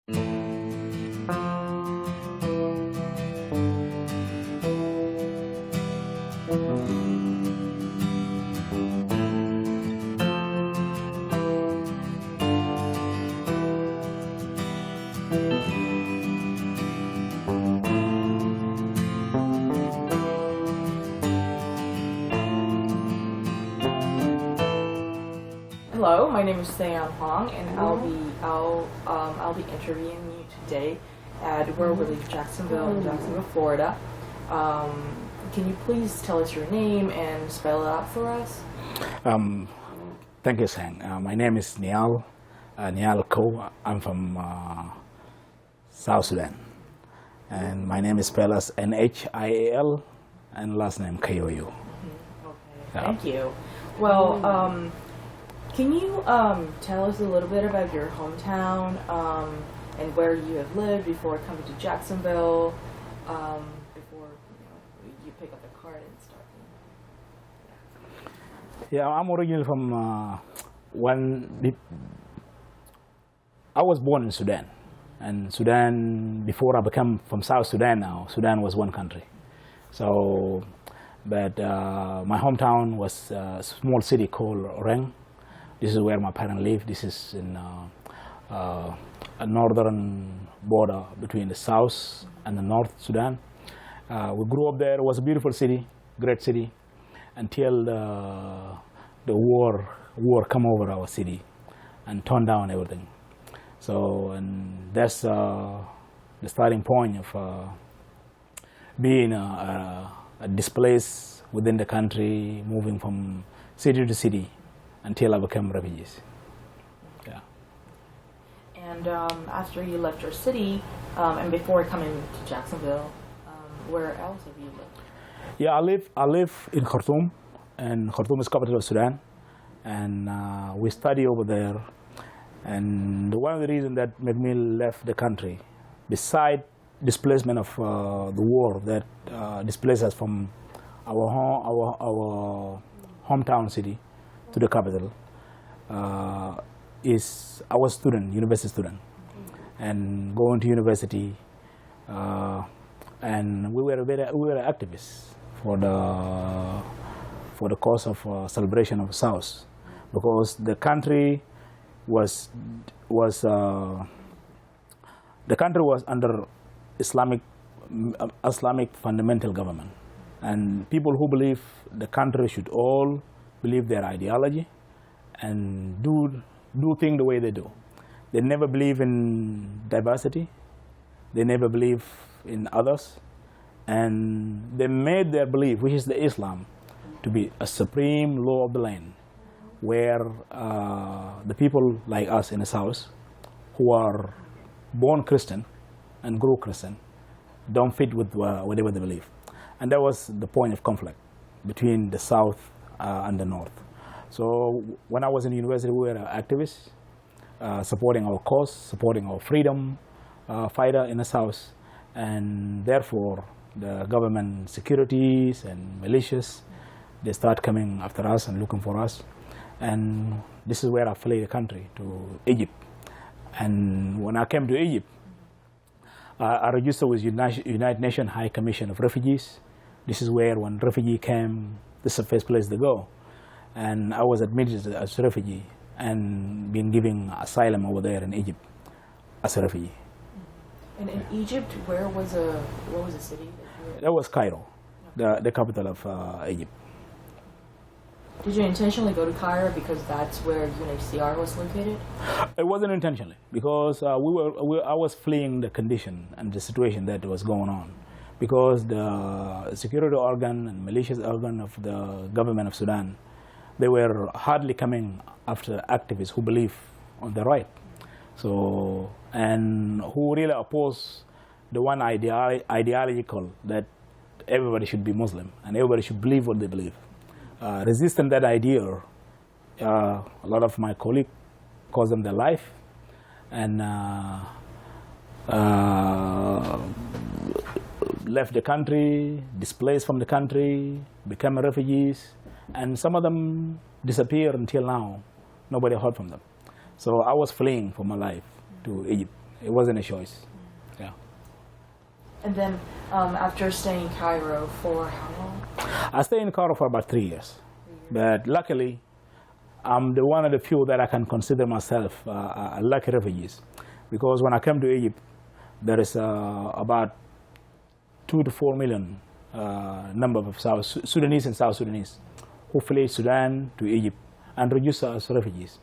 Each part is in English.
Hello, my name is Seyeon Hwang, and I'll be interviewing you today at where we live, Jacksonville, Florida. Can you please tell us your name and spell it out for us? Thank you, Sang. My name is Nhial Kou. I'm from South Sudan, and my name is spelled as Nhial, and last name Kou. Okay, thank you. Well, can you tell us a little bit about your hometown and where you have lived before coming to Jacksonville, before you pick up the card and start? Yeah, I'm originally from I was born in Sudan, and Sudan, before I became from South Sudan now, Sudan was one country. So, but my hometown was a small city called Hwang. This is where my parents live. This is in a northern border between the South and the North Sudan. We grew up there. It was a beautiful city, great city, until the war come over our city and turned down everything. So, and that's the starting point of being displaced within the country, moving from city to city, until I became refugees. Yeah. And after you left your city, and before coming to Jacksonville, where else have you lived? Yeah, I live in Khartoum, and Khartoum is capital of Sudan, and we study over there. And one of the reasons that made me left the country, beside displacement of the war that displaced us from our hometown city to the capital, is I was university student, and going to university, and we were activists for the cause of celebration of South, because the country was under Islamic fundamental government, and people who believe the country should all believe their ideology and do things the way they do. They never believe in diversity. They never believe in others, and they made their belief, which is the Islam, to be a supreme law of the land, where the people like us in the South, who are born Christian and grew Christian, don't fit with whatever they believe. And that was the point of conflict between the South and the North. So when I was in university, we were activists, supporting our cause, supporting our freedom fighter in the South, and therefore the government securities and militias, they start coming after us and looking for us. And this is where I fled the country to Egypt. And when I came to Egypt, I registered with United Nations High Commission of Refugees. This is where, when refugee came, this is the first place to go. And I was admitted as a refugee and been given asylum over there in Egypt as a refugee. And in Egypt, what was the city? That was Cairo, the capital of Egypt. Did you intentionally go to Cairo because that's where UNHCR was located? It wasn't intentionally, because I was fleeing the condition and the situation that was going on, because the security organ and malicious organ of the government of Sudan, they were hardly coming after activists who believe on the right, so, and who really oppose the one ideological that everybody should be Muslim and everybody should believe what they believe. Resisting that idea, a lot of my colleagues cost them their life, and left the country, displaced from the country, became refugees, and some of them disappeared until now. Nobody heard from them. So I was fleeing for my life to Egypt. It wasn't a choice. Yeah. And then after staying in Cairo for how long? I stayed in Cairo for about 3 years. But luckily, I'm the one of the few that I can consider myself a lucky refugees. Because when I came to Egypt, there is about 2 to 4 million number of South Sudanese and South Sudanese who fled Sudan to Egypt and registered as refugees.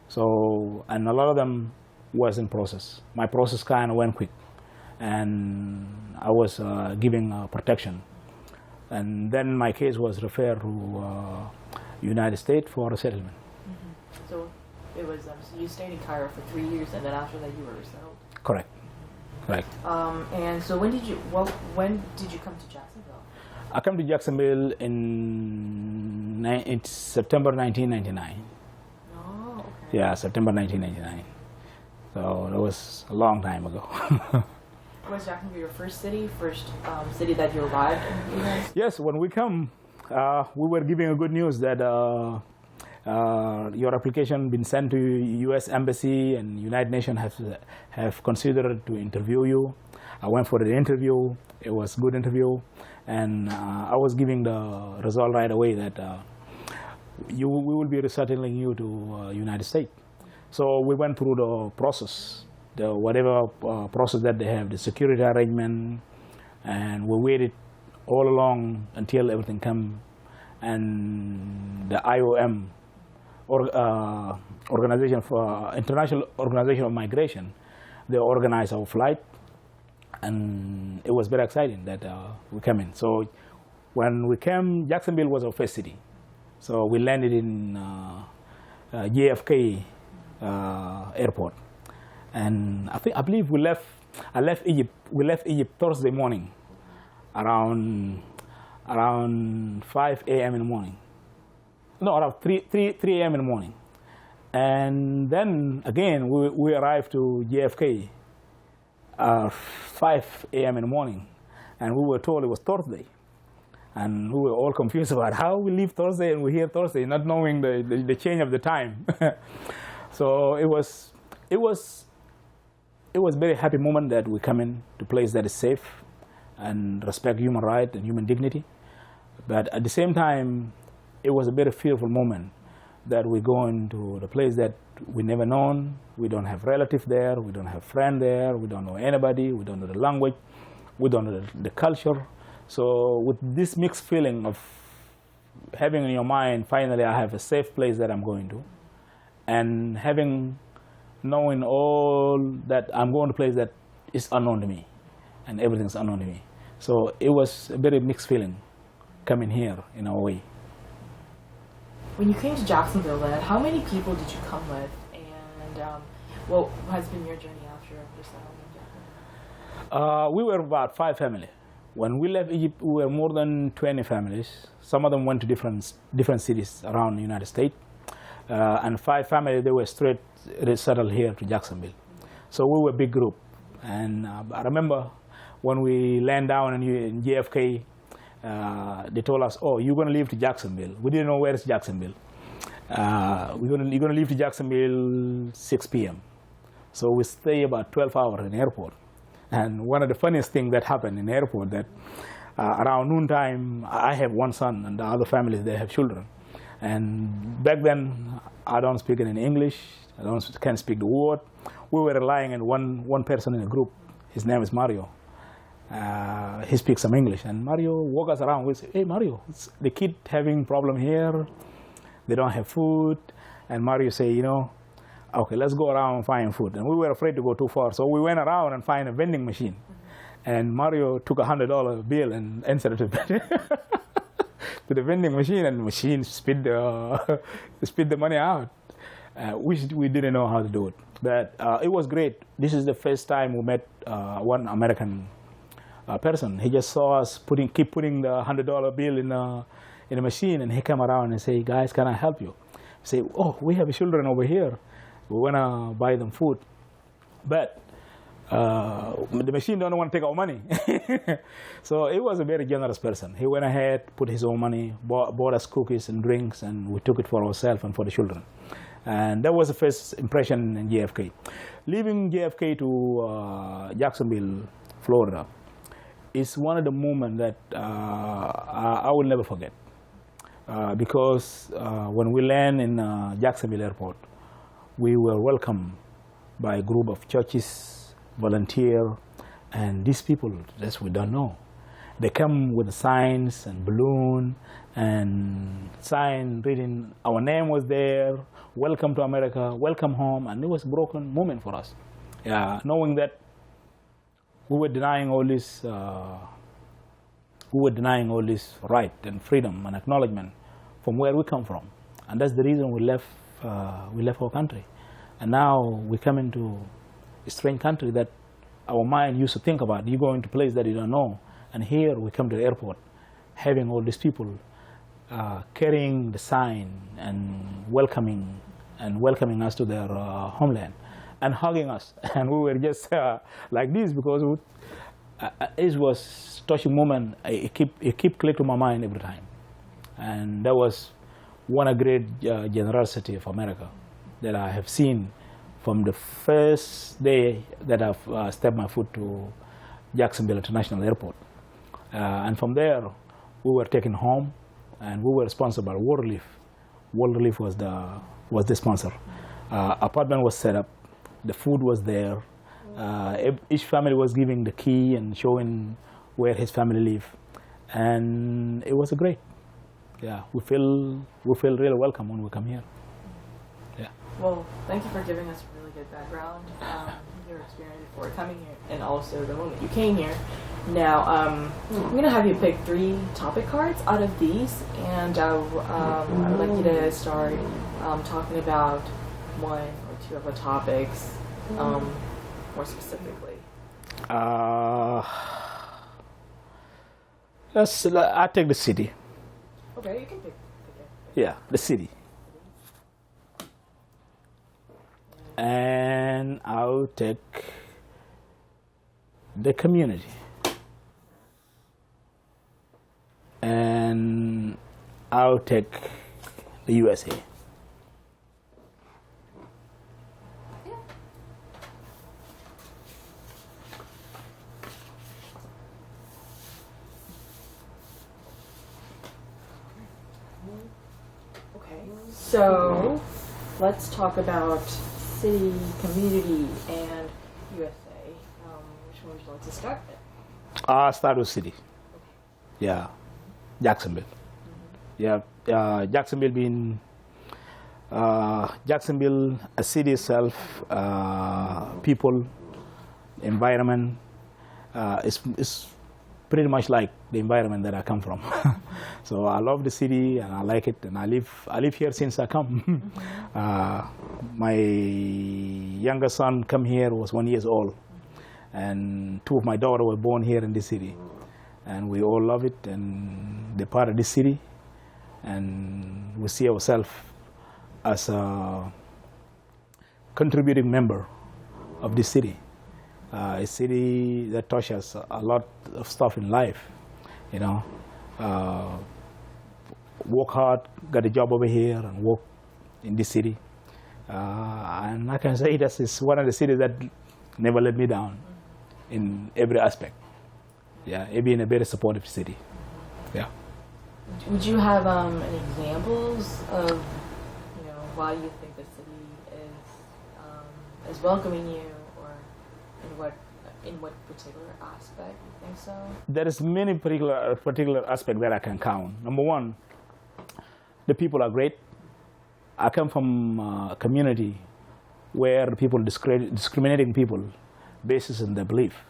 So, and a lot of them was in process. My process kind of went quick, and I was given protection. And then my case was referred to United States for resettlement. Mm-hmm. So it was so you stayed in Cairo for 3 years, and then after that you were resettled. Correct. Correct. And so when did you come to Jacksonville? I came to Jacksonville in September 1999. Oh, okay. Yeah, September 1999. So that was a long time ago. Was Jacksonville your first city that you arrived in? Yes, when we come, we were giving a good news that your application been sent to U.S. Embassy and United Nations have considered to interview you. I went for the interview. It was a good interview, and I was giving the result right away that we will be resettling you to United States. So we went through the process, whatever process that they have, the security arrangement, and we waited all along until everything came, and the IOM, Organization for International Organization of Migration, they organized our flight, and it was very exciting that we came in. So when we came, Jacksonville was our first city. So we landed in JFK airport, and I believe I left Egypt. We left Egypt Thursday morning, around 5 a.m. in the morning. No, around 3 a.m. in the morning, and then again we arrived to JFK 5 a.m. in the morning, and we were told it was Thursday. And we were all confused about how we leave Thursday and we're here Thursday, not knowing the change of the time. So it was a very happy moment that we come in to a place that is safe and respect human rights and human dignity. But at the same time, it was a very fearful moment that we go into the place that we never known. We don't have relatives there. We don't have friends there. We don't know anybody. We don't know the language. We don't know the culture. So with this mixed feeling of having in your mind, finally I have a safe place that I'm going to, and knowing all that I'm going to a place that is unknown to me, and everything's unknown to me. So it was a very mixed feeling coming here in a way. When you came to Jacksonville then, how many people did you come with, and what has been your journey after your settlement in Jacksonville? We were about 5 families. When we left Egypt, we were more than 20 families. Some of them went to different cities around the United States. And 5 families, they were straight settled here to Jacksonville. So we were a big group. And I remember when we landed down in JFK, they told us, oh, you're going to leave to Jacksonville. We didn't know where is Jacksonville. You're going to leave to Jacksonville 6 p.m. So we stay about 12 hours in the airport. And one of the funniest things that happened in the airport that around noontime, I have one son, and the other families, they have children. And back then, I don't speak any English. Can't speak the word. We were relying on one person in the group. His name is Mario. He speaks some English. And Mario walk us around. We say, hey, Mario, the kid having problem here. They don't have food. And Mario say, okay, let's go around and find food. And we were afraid to go too far. So we went around and find a vending machine. And Mario took $100 bill and entered it to the vending machine, and the machine spit the money out. We didn't know how to do it. But it was great. This is the first time we met one American person. He just saw us keep putting the $100 bill in the machine, and he came around and say, guys, can I help you? I say, oh, we have children over here. We want to buy them food. But the machine don't want to take our money. So it was a very generous person. He went ahead, put his own money, bought us cookies and drinks, and we took it for ourselves and for the children. And that was the first impression in JFK. Leaving JFK to Jacksonville, Florida, is one of the moments that I will never forget. Because when we land in Jacksonville Airport, we were welcomed by a group of churches, volunteers, and these people that we don't know. They come with signs and balloon and sign reading our name was there, welcome to America, welcome home, and it was a broken moment for us. Yeah, knowing that we were denying all this right and freedom and acknowledgement from where we come from, and that's the reason we left our country, and now we come into a strange country that our mind used to think about. You go into a place that you don't know, and here we come to the airport, having all these people carrying the sign and welcoming us to their homeland and hugging us, and we were just like this because it was touching moment. It keep click to my mind every time, and that was one of great generosity of America that I have seen from the first day that I've stepped my foot to Jacksonville International Airport. And from there, we were taken home, and we were sponsored by World Relief. World Relief was the sponsor. Apartment was set up, the food was there. Each family was giving the key and showing where his family live, and it was great. Yeah, we feel really welcome when we come here. Yeah. Well, thank you for giving us a really good background, your experience before coming here, and also the moment you came here. Now, I'm going to have you pick 3 topic cards out of these, and I would like you to start talking about 1 or 2 of the topics more specifically. I'll take the city. Okay, you can pick. Yeah, the city. And I'll take the community. And I'll take the USA. Okay, so let's talk about city, community, and USA. Which one would you like to start with? I'll start with city. Yeah, Jacksonville. Yeah, Jacksonville being Jacksonville, a city itself, people, environment. It's pretty much like the environment that I come from. So I love the city and I like it, and I live here since I come. My younger son come here was 1 year old, and 2 of my daughters were born here in this city, and we all love it, and they're part of this city, and we see ourselves as a contributing member of this city. A city that touches a lot of stuff in life, you know. Work hard, got a job over here, and work in this city. And I can say that it's one of the cities that never let me down in every aspect. Yeah, it being a very supportive city. Yeah. Would you have any examples of, why you think the city is welcoming you, or in what particular aspect you think so? There is many particular aspects that I can count. Number 1, the people are great. I come from a community where people discriminating people basis on their belief,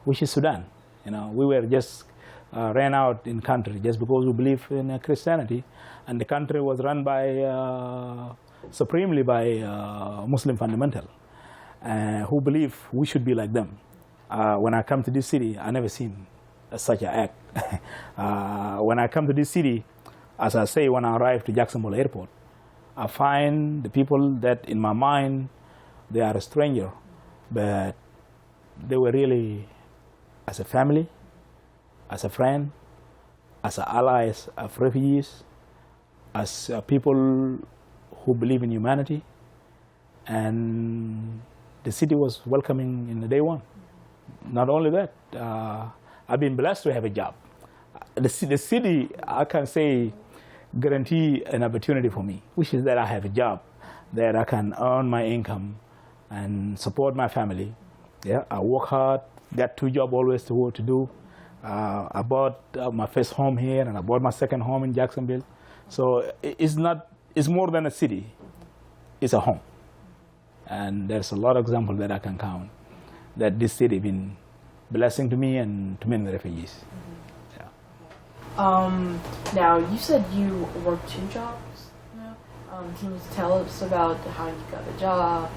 which is Sudan. We were just ran out in country just because we believe in Christianity, and the country was run by supremely by Muslim fundamental who believe we should be like them. When I come to this city, I never seen such an act. When I come to this city, as I say, when I arrive to Jacksonville Airport, I find the people that in my mind, they are a stranger, but they were really as a family, as a friend, as allies of refugees, as people who believe in humanity, and the city was welcoming in the day one. Not only that, I've been blessed to have a job. The city, I can say, guarantee an opportunity for me, which is that I have a job, that I can earn my income and support my family. Yeah, I work hard, got 2 jobs always to do. I bought my first home here, and I bought my second home in Jacksonville. So it's more than a city, it's a home. And there's a lot of examples that I can count that this city has been blessing to me and to many refugees. Mm-hmm. Yeah. Now, you said you worked 2 jobs. Yeah. Can you tell us about how you got the job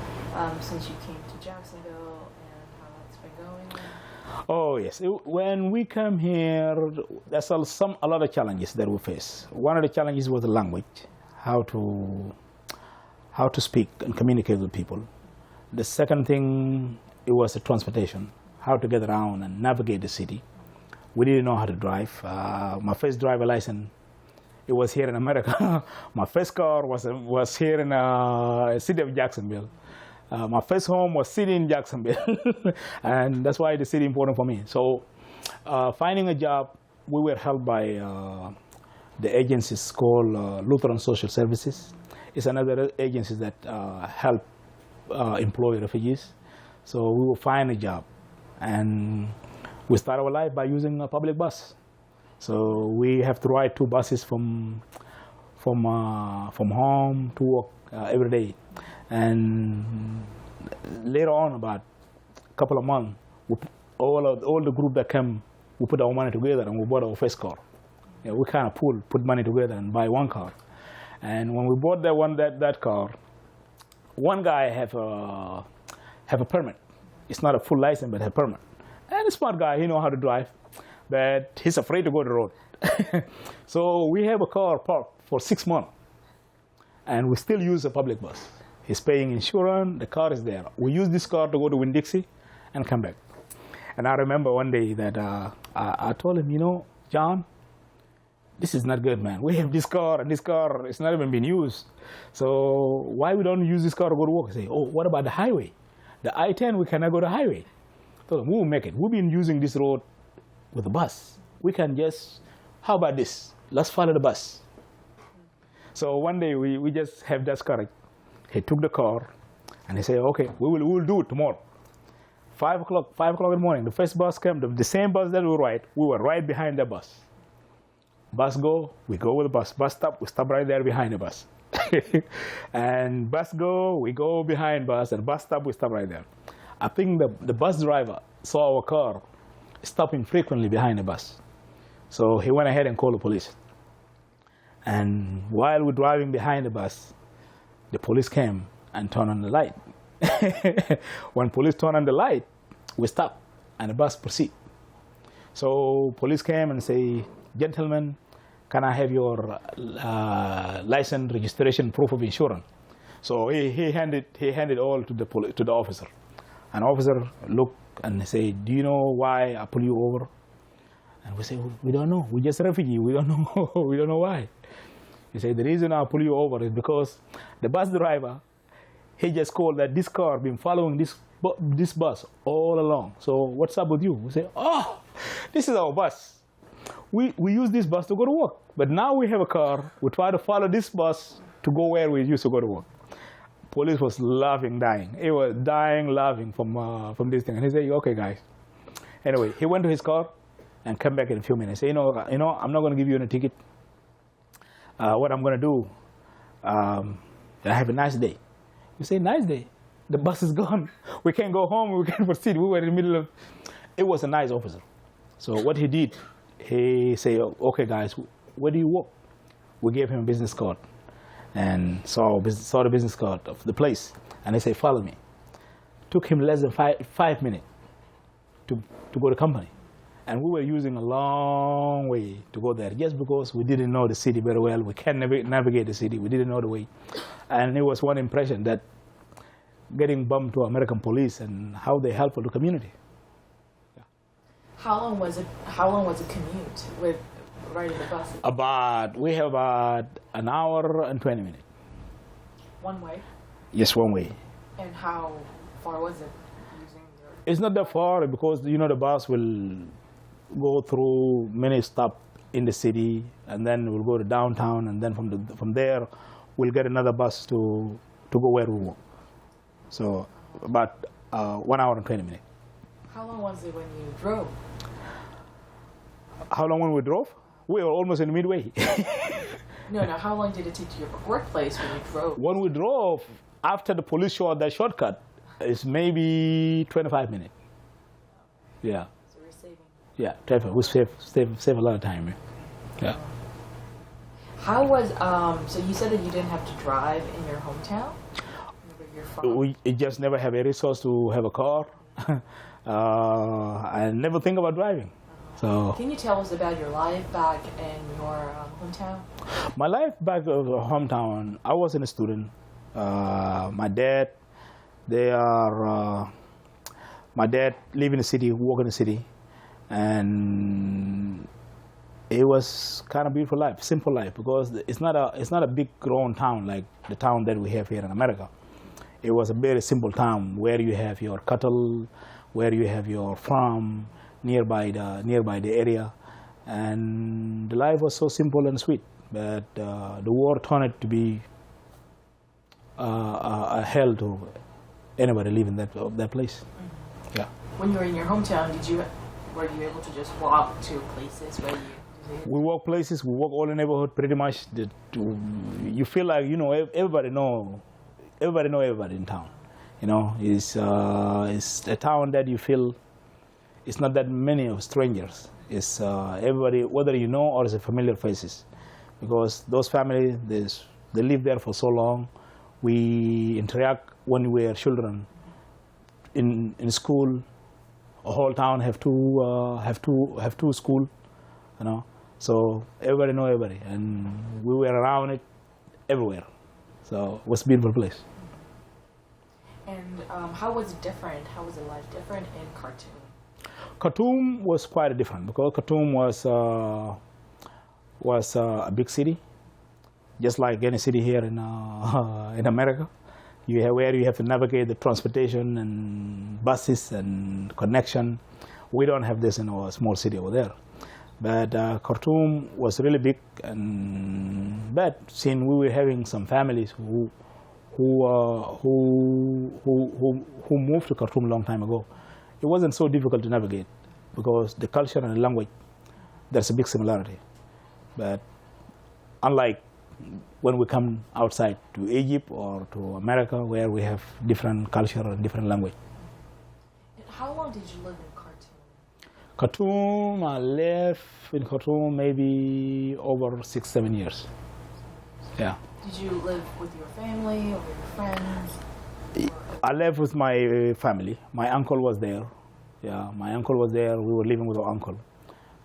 since you came to Jacksonville and how that's been going? Oh yes, when we come here, there's a lot of challenges that we face. One of the challenges was the language, how to speak and communicate with people. The second thing, it was the transportation, how to get around and navigate the city. We didn't know how to drive. My first driver license, it was here in America. My first car was here in the city of Jacksonville. My first home was city in Jacksonville, and that's why the city is important for me. So finding a job, we were helped by the agencies called Lutheran Social Services. It's another agency that help employ refugees. So we will find a job, and we start our life by using a public bus. So we have to ride 2 buses from home to work every day. And later on, about a couple of months, all the group that came, we put our money together and we bought our first car. Yeah, we kind of put money together and buy 1 car. And when we bought that car, one guy have a permit. It's not a full license, but a permit. And a smart guy, he know how to drive, but he's afraid to go to the road. So we have a car parked for 6 months, and we still use a public bus. He's paying insurance, the car is there. We use this car to go to Winn-Dixie and come back. And I remember one day that I told him, you know, John, this is not good, man. We have this car, and this car is not even being used. So why we don't use this car to go to work? I say, oh, what about the highway? The I-10, we cannot go to the highway. So we will make it. We've been using this road with the bus. We can just, how about this? Let's follow the bus. So one day we just have that courage. He took the car, and he said, okay, we will do it tomorrow. 5 o'clock in the morning, the first bus came, the same bus that we were right behind the bus. Bus go, we go with the bus. Bus stop, we stop right there behind the bus. And bus go, we go behind bus, and bus stop, we stop right there. I think the bus driver saw our car stopping frequently behind the bus. So he went ahead and called the police. And while we're driving behind the bus, the police came and turned on the light. When police turned on the light, we stopped and the bus proceeded. So police came and say, gentlemen, can I have your license, registration, proof of insurance? So he handed all to the officer. An officer looked and said, do you know why I pull you over? And we say, we don't know. We're just refugees. We don't know. We don't know why. He said, the reason I pull you over is because the bus driver, he just called that this car been following this bus all along. So what's up with you? We say, oh, this is our bus. We use this bus to go to work. But now we have a car. We try to follow this bus to go where we used to go to work. Police was laughing, dying. He was dying, laughing from this thing. And he said, okay, guys. Anyway, he went to his car and came back in a few minutes. He said, you know, I'm not going to give you any ticket. What I'm going to do, I have a nice day. You say, nice day? The bus is gone. We can't go home. We can't proceed. We were in the middle of... It was a nice officer. So what he did, he said, okay, guys, where do you work? We gave him a business card and saw the business card of the place. And they said, follow me. Took him less than five minutes to go to the company. And we were using a long way to go there just because we didn't know the city very well. We can't navigate the city. We didn't know the way. And it was one impression that getting bumped to American police and how they help the community. Yeah. How long was it commute with riding the bus? We have about an hour and 20 minutes. One way? Yes, one way. And how far was it using your... It's not that far because, you know, the bus will go through many stops in the city, and then we'll go to downtown, and then from there, we'll get another bus to go where we want. So about 1 hour and 20 minutes. How long was it when you drove? How long when we drove? We were almost in the midway. No, how long did it take to your workplace when you drove? When we drove, after the police showed that shortcut, it's maybe 25 minutes. Yeah. So we're saving. Yeah, traffic. We save a lot of time. Yeah. How was, so you said that you didn't have to drive in your hometown? Where you're from? We just never have a resource to have a car. I never think about driving. So. Can you tell us about your life back in your hometown? My life back in the hometown, I wasn't a student. My dad lived in the city, worked in the city, and it was kind of beautiful life, simple life, because it's not a big grown town like the town that we have here in America. It was a very simple town where you have your cattle, where you have your farm nearby the area, and the life was so simple and sweet. But the war turned it to be a hell to anybody living that place. Mm-hmm. Yeah. When you were in your hometown, were you able to just walk to places where you? We walk places. We walk all the neighborhood pretty much. You feel like everybody know everybody in town. You know, it's a town that you feel it's not that many of strangers. It's everybody, whether you know or it's a familiar faces, because those families they live there for so long. We interact when we were children. In school, a whole town have two school, you know. So everybody know everybody, and we were around it everywhere. So it was a beautiful place. And how was it different? How was the life different in Khartoum? Khartoum was quite different because Khartoum was a big city, just like any city here in America. Where you have to navigate the transportation and buses and connection. We don't have this in our small city over there. But Khartoum was really big, but since we were having some families who moved to Khartoum a long time ago, it wasn't so difficult to navigate because the culture and the language, there's a big similarity. But unlike when we come outside to Egypt or to America, where we have different culture and different language. And how long did you live in Khartoum? Khartoum, I lived in Khartoum maybe over 6-7 years. Yeah. Did you live with your family or with your friends? I lived with my family. My uncle was there. Yeah, my uncle was there. We were living with our uncle.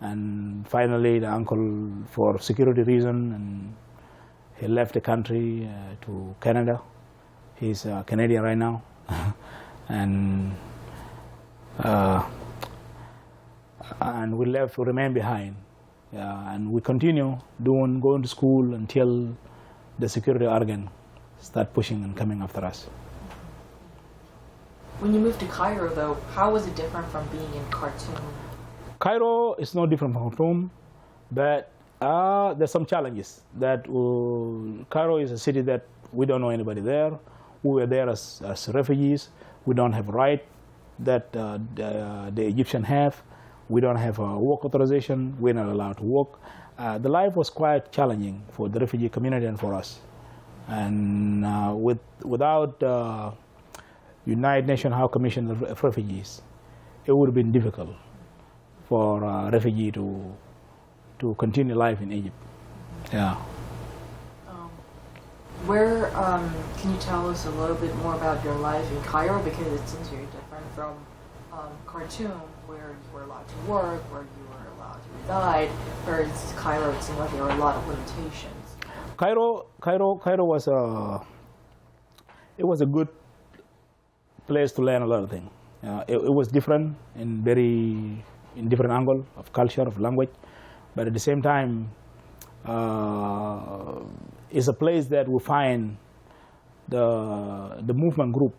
And finally, the uncle, for security reason, and he left the country to Canada. He's Canadian right now. And we remain behind. Yeah, and we continue going to school until the security organ start pushing and coming after us. When you moved to Cairo, though, how was it different from being in Khartoum? Cairo is no different from Khartoum, but there's some challenges. That Cairo is a city that we don't know anybody there. We were there as refugees. We don't have right that the Egyptians have. We don't have a work authorization. We're not allowed to work. The life was quite challenging for the refugee community and for us. And without United Nations High Commission of Refugees, it would have been difficult for a refugee to continue life in Egypt. Yeah. Can you tell us a little bit more about your life in Cairo, because it seems very different from Khartoum, where you were allowed to work, where you were allowed to reside, whereas Cairo, it seemed like there were a lot of limitations. Cairo was a good place to learn a lot of things. It was different in different angle of culture, of language, but at the same time, it's a place that we find the movement group,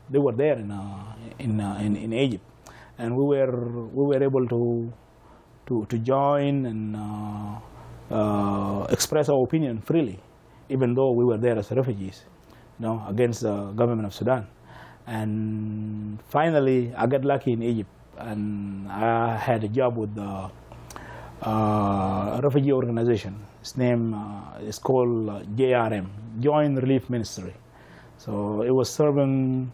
they were there in Egypt, and we were able to join and express our opinion freely, even though we were there as refugees, against the government of Sudan. And finally, I got lucky in Egypt, and I had a job with the refugee organization. Its name is called JRM, Joint Relief Ministry. So it was serving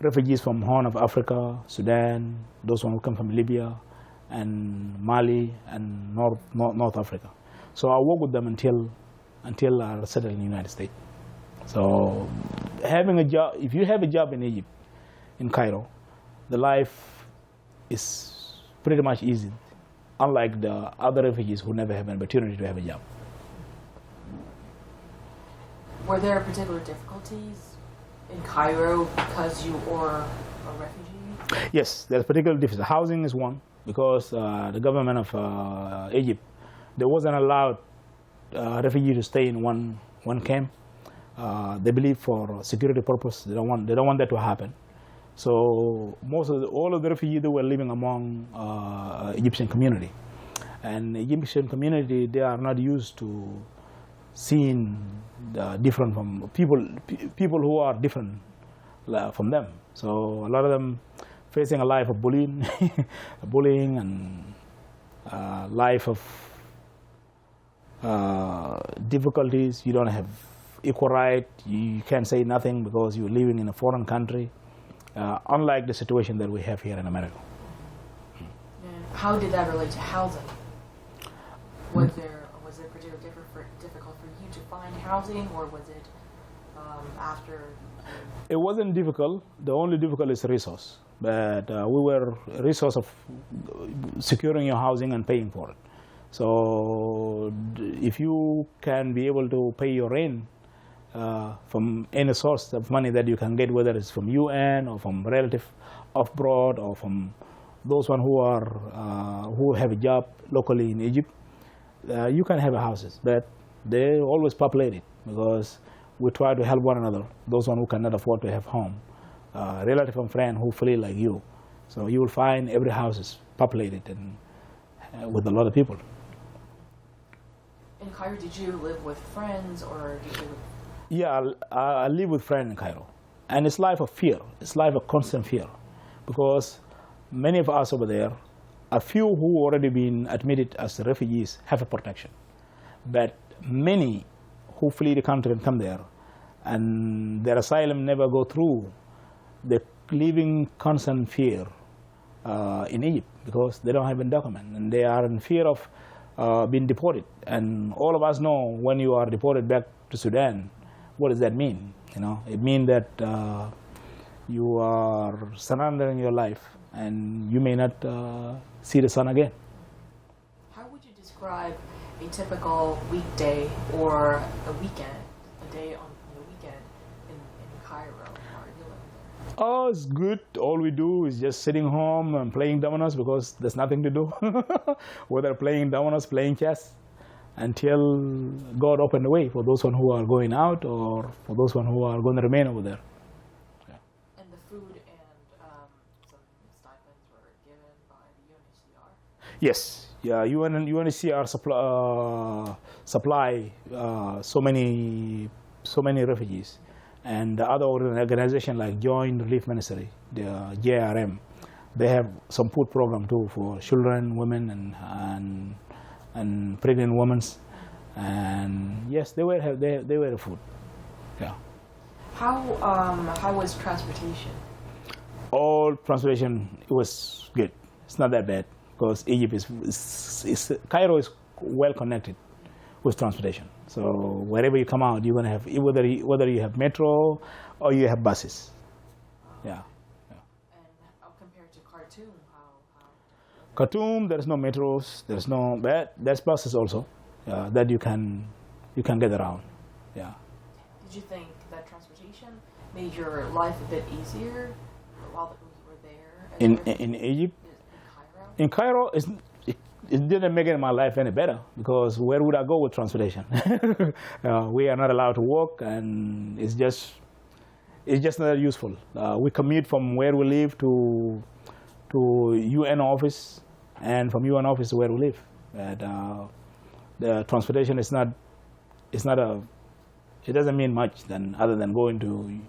refugees from Horn of Africa, Sudan, those who come from Libya, and Mali, and North Africa. So I worked with them until I settled in the United States. So having a job, if you have a job in Egypt, in Cairo, the life is pretty much easy, unlike the other refugees who never have an opportunity to have a job. Were there particular difficulties in Cairo because you were a refugee? Yes, there's particular difficulties. Housing is one, because the government of Egypt, they wasn't allowed refugees to stay in one camp. They believe for security purpose, they don't want that to happen. So all of the refugees, they were living among Egyptian community, and Egyptian community, they are not used to seeing different from people who are different from them. So a lot of them facing a life of bullying, and life of difficulties. You don't have equal right. You can't say nothing because you're living in a foreign country. Unlike the situation that we have here in America. How did that relate to housing? Was it particularly difficult for you to find housing, or was it after? It wasn't difficult. The only difficult is resource. But we were resource of securing your housing and paying for it. So if you can be able to pay your rent from any source of money that you can get, whether it's from UN or from relative abroad or from those one who have a job locally in Egypt, you can have houses, but they always populated because we try to help one another. Those one who cannot afford to have home, relative and friend who feel like you. So you will find every house is populated and with a lot of people. In Cairo, did you live with friends, or did you? Yeah, I live with friends in Cairo, and it's life of fear. It's life of constant fear, because many of us over there, a few who already been admitted as refugees have a protection, but many who flee the country and come there, and their asylum never go through, they're living constant fear in Egypt because they don't have a document, and they are in fear of being deported. And all of us know when you are deported back to Sudan, what does that mean? It means that you are surrendering your life, and you may not see the sun again. How would you describe a typical weekday or a weekend, a day on the weekend in Cairo? Are you living there? Oh, it's good. All we do is just sitting home and playing dominoes because there's nothing to do. Whether playing dominoes, playing chess, until God opened the way for those one who are going out or for those one who are going to remain over there. Yeah. And the food and some stipends were given by the UNHCR? Yes. Yeah, UNHCR supply so many refugees, and the other organization like Joint Relief Ministry, the JRM, they have some food program too for children, women, and pregnant women, and yes, they were food. Yeah. How was transportation? All transportation, it was good. It's not that bad because Egypt Cairo is well connected with transportation. So wherever you come out, you're gonna have whether you have metro or you have buses. Yeah. And compared to Khartoum, how? Khartoum, there's no metros. There's buses also that you can get around. Yeah. Did you think that transportation made your life a bit easier while you were there? In Egypt? In Cairo? In Cairo, it didn't make my life any better, because where would I go with transportation? We are not allowed to walk, and it's just not useful. We commute from where we live to UN office, and from UN office to where we live. The transportation is not it doesn't mean much other than going to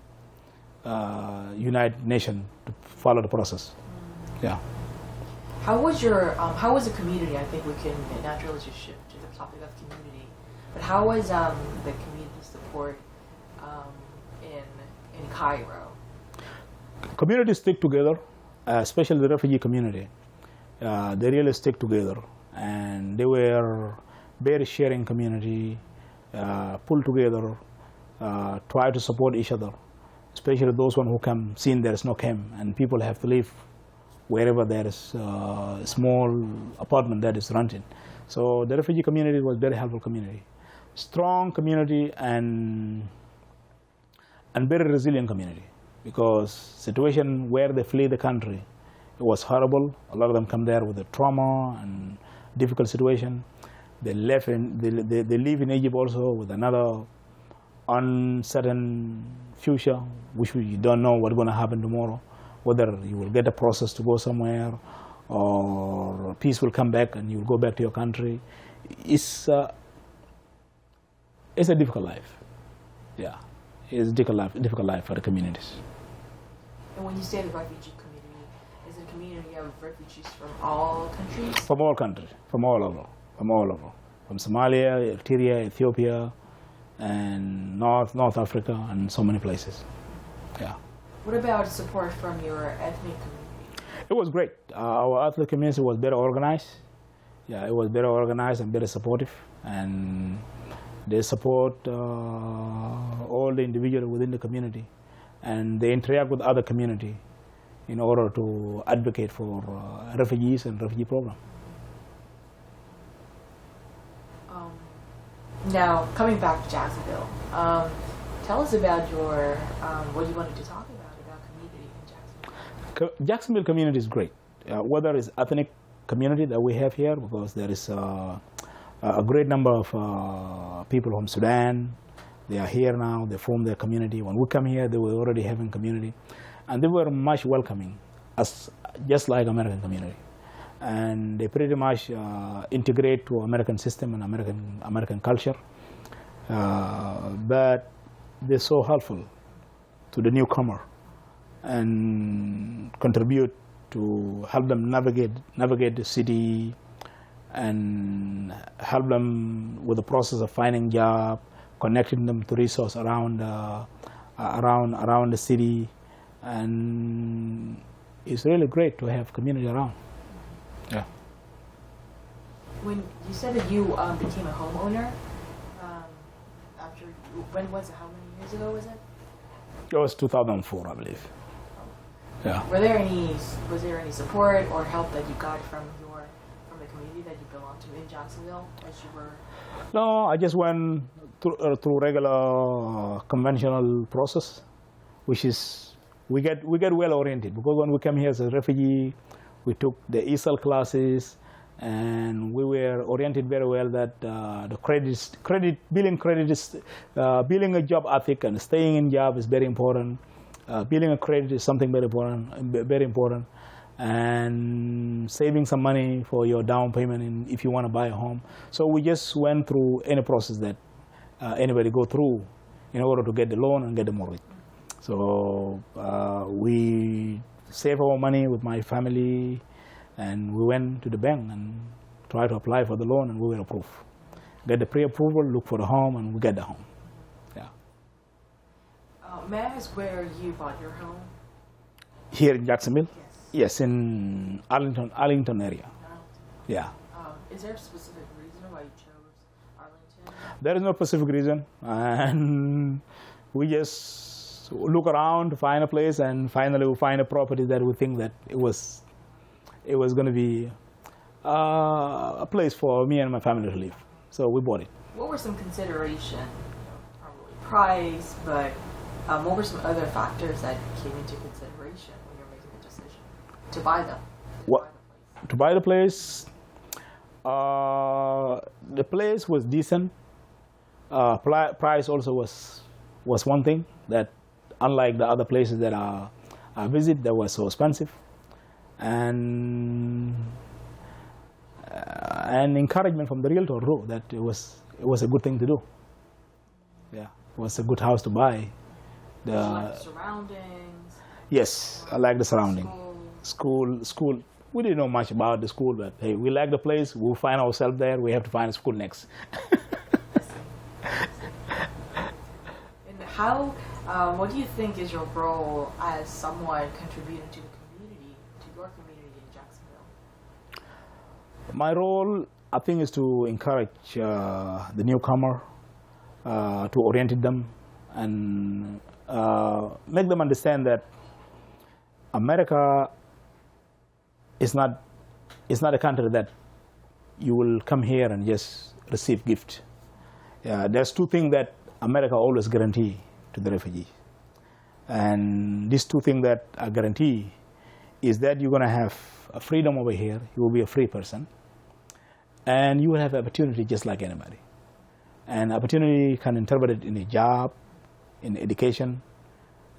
United Nations to follow the process. Yeah. How was the community? I think we can naturally just shift to the topic of community. But how was the community support in Cairo? Communities stick together, especially the refugee community. They really stick together, and they were very sharing community, pull together, try to support each other, especially those one who come seeing there is no camp and people have to live wherever there is a small apartment that is rented. So the refugee community was very helpful community, strong community, and very resilient community, because situation where they flee the country, it was horrible. A lot of them come there with a trauma and difficult situation. They live in Egypt also with another uncertain future, which we don't know what's going to happen tomorrow, whether you will get a process to go somewhere or peace will come back and you will go back to your country. It's a difficult life. Yeah, it's a difficult life for the communities. And when you say the refugee community, is it a community of refugees from all countries? From all countries, from all over. From Somalia, Eritrea, Ethiopia, and North Africa, and so many places. Yeah. What about support from your ethnic community? It was great. Our ethnic community was better organized. Yeah, it was better organized and better supportive, and they support all the individuals within the community, and they interact with other community in order to advocate for refugees and refugee program. Now, coming back to Jacksonville, tell us about your what you wanted to talk about community in Jacksonville. Jacksonville community is great. Whether it's ethnic community that we have here, because there is a great number of people from Sudan. They are here now. They form their community. When we come here, they were already having community, and they were much welcoming, just like American community. And they pretty much integrate to American system and American culture. But they're so helpful to the newcomer and contribute to help them navigate the city, and help them with the process of finding job, connecting them to resources around the city, and it's really great to have community around. Yeah. When you said that you became a homeowner, when was it? How many years ago was it? It was 2004, I believe. Yeah. Was there any support or help that you got from the community that you belong to in Jacksonville as you were? No, I just went through regular conventional process, which is we get well oriented, because when we came here as a refugee, we took the ESL classes, and we were oriented very well that building a job ethic and staying in job is very important. Building a credit is something very important, and saving some money for your down payment if you want to buy a home. So we just went through any process that anybody go through in order to get the loan and get the mortgage. So we save our money with my family, and we went to the bank and tried to apply for the loan, and we were approved. Get the pre-approval, look for the home, and we get the home. Yeah. May I ask where you bought your home? Here in Jacksonville? Yes. Yes, in Arlington area. Arlington. Yeah. Is there a specific reason why you chose Arlington? There is no specific reason, and we just look around to find a place, and finally we find a property that we think that it was going to be a place for me and my family to live. So we bought it. What were some consideration? Probably price, but what were some other factors that came into consideration when you're making the decision to buy them? To buy the place? The place was decent. Price also was one thing that, unlike the other places that I visit, that was so expensive, and encouragement from the realtor too, that it was a good thing to do. Yeah, it was a good house to buy. You like the surroundings? Yes, I like the surrounding. School. We didn't know much about the school, but hey, we like the place. We'll find ourselves there. We have to find a school next. And how? What do you think is your role as someone contributing to the community, to your community in Jacksonville? My role, I think, is to encourage the newcomer, to orient them, and make them understand that America is not a country that you will come here and just receive gift. There's two things that America always guarantee to the refugees, and these two things that I guarantee is that you're going to have a freedom over here. You will be a free person, and you will have opportunity just like anybody. And opportunity can interpret it in a job, in education.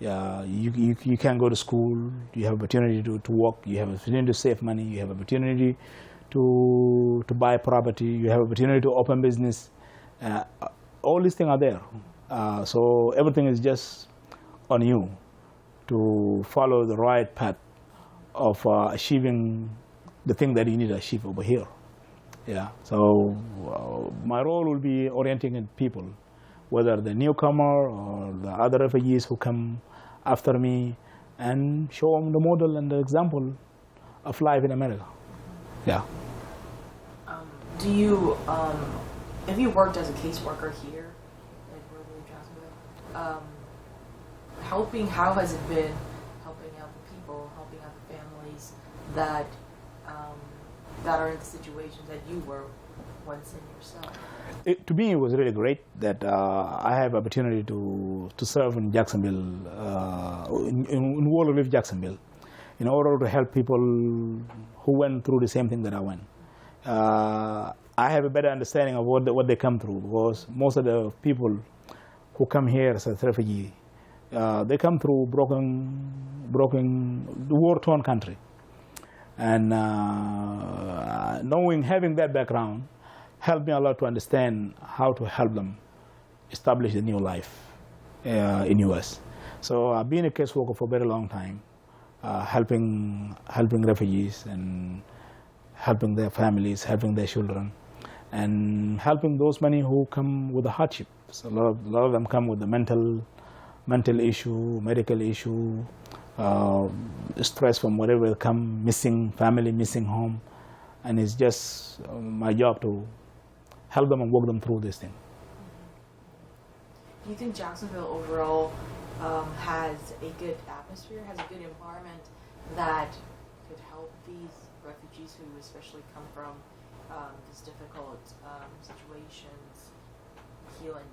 You can go to school. You have opportunity to work. You have opportunity to save money. You have opportunity to buy property. You have opportunity to open business. All these things are there. So everything is just on you to follow the right path of achieving the thing that you need to achieve over here. Yeah. So my role will be orienting people, whether the newcomer or the other refugees who come after me, and show them the model and the example of life in America. Yeah. Do you, have you worked as a caseworker here in Jacksonville? How has it been helping out the people, helping out the families that are in the situations that you were once in yourself? To me, it was really great that I have opportunity to serve in Jacksonville, in World Relief Jacksonville, in order to help people who went through the same thing that I went. I have a better understanding of what they come through, because most of the people who come here as refugees, they come through war-torn country, and having that background helped me a lot to understand how to help them establish a new life in U.S. So I've been a caseworker for a very long time, helping refugees and helping their families, helping their children, and helping those many who come with a hardship. So a lot of them come with a mental issue, medical issue, stress from wherever they come, missing family, missing home, and it's just my job to help them and walk them through this thing. Do you think Jacksonville overall has a good atmosphere, has a good environment that could help these refugees who especially come from these difficult situations heal and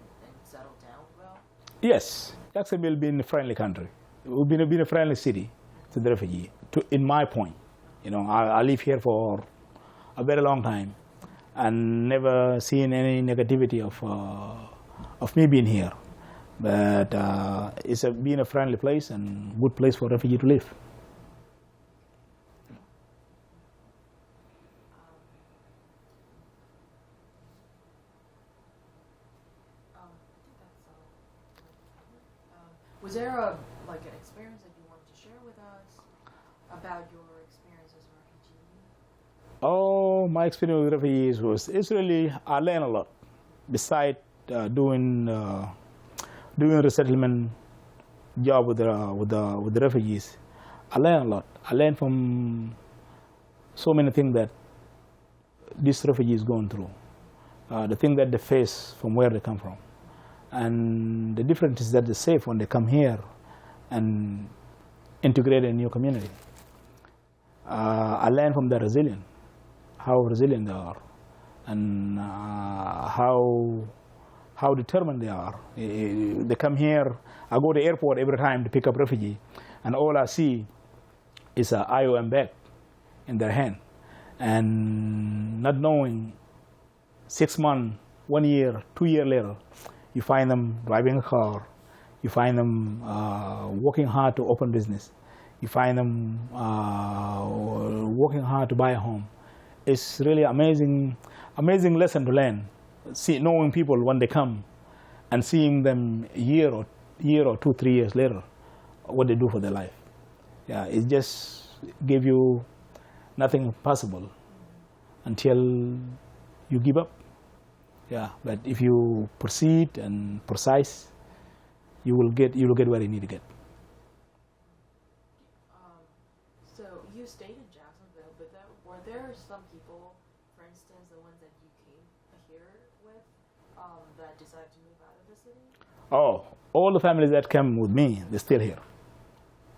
settle down well? Yes, Jacksonville being a friendly country. We've been a friendly city to the refugee, in my point. I live here for a very long time and never seen any negativity of me being here. But it's been a friendly place and good place for refugee to live. Was there an experience that you wanted to share with us about your experience as a refugee? Oh, my experience with refugees I learned a lot. Besides doing resettlement job with the refugees, I learned a lot. I learned from so many things that these refugees going through, the things that they face from where they come from, and the differences that they face when they come here and integrate in a new community. I learned from their resilience, how resilient they are, and how determined they are. They come here. I go to the airport every time to pick up refugee, and all I see is an IOM bag in their hand. and not knowing 6 months, 1 year, 2 years later, you find them driving a car, you find them working hard to open business, you find them working hard to buy a home. It's really amazing lesson to learn. Knowing people when they come and seeing them a year or 2, 3 years later, what they do for their life. Yeah, it just give you nothing possible until you give up. Yeah, but if you proceed and precise, you will get where you need to get. So you stayed in Jacksonville, but were there some people, for instance, the ones that you came here with, that decided to move out of the city? Oh, all the families that came with me, they're still here.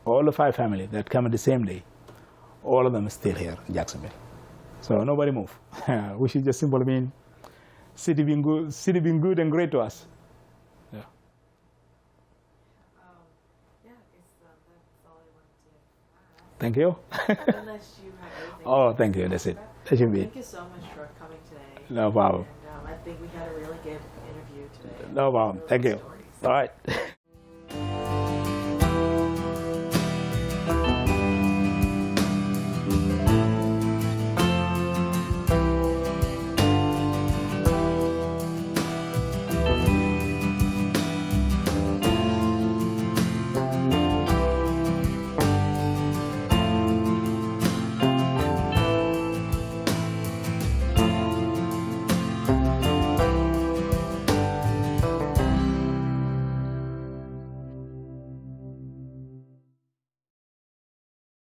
All the 5 families that come on the same day, all of them are still here in Jacksonville. So nobody moved, which is just simply mean city being good and great to us. Yeah. That's all I wanted to ask. Thank you. Unless you have anything. Oh, thank you. That's it. That should be it. Thank you so much for coming today. No problem. And I think we had a really good interview today. No problem. Really Thank you. stories. All right.